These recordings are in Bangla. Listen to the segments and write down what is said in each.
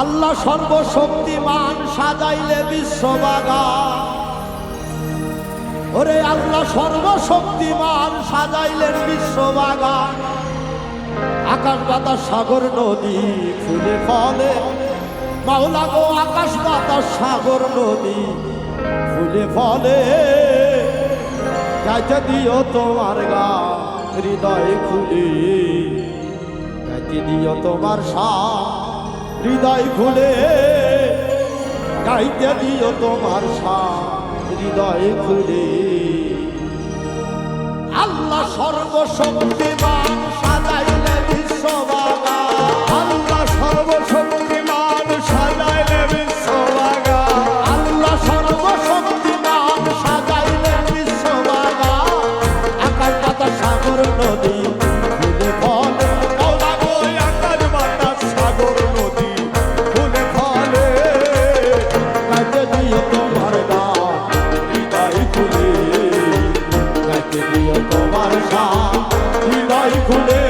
আল্লাহ সর্বশক্তিমান সাজাইলে বিশ্ববাগান। ওরে আল্লাহ সর্বশক্তিমান সাজাইলেন বিশ্ববাগান। আকাশ বাতাস সাগর নদী ফুলে ফলে, মাওলা গো আকাশ বাতাস সাগর নদী ফুলে ফলে। গাইতে দিও তোমার গান হৃদয় খুলে, গাইতে দিও তোমার শান হৃদয় খুলে, গাইতে দিও তোমার শান হৃদয় খুলে। আল্লাহ সর্বশক্তিমান সাজাইলে বিশ্ববাগান। আল্লাহ সর্বশক্তিমান সাজাইলে বিশ্ববাগান। আল্লাহ সর্বশক্তিমান সাজাইলে বিশ্ববাগান। আকাশ বাতাস সাগর নদী ফুলে ফলে, মাওলা গো আকাশ বাতাস সাগর নদী ফুলে ফলে। গাইতে দিও তোমার গান হৃদয় খুলে, গাইতে দিও তোমার শান হৃদয় খুলে,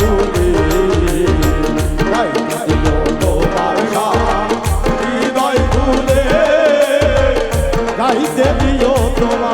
খুলে গাইতে দিও তোমার শান হৃদয় খুলে গাইতে দিও তোমার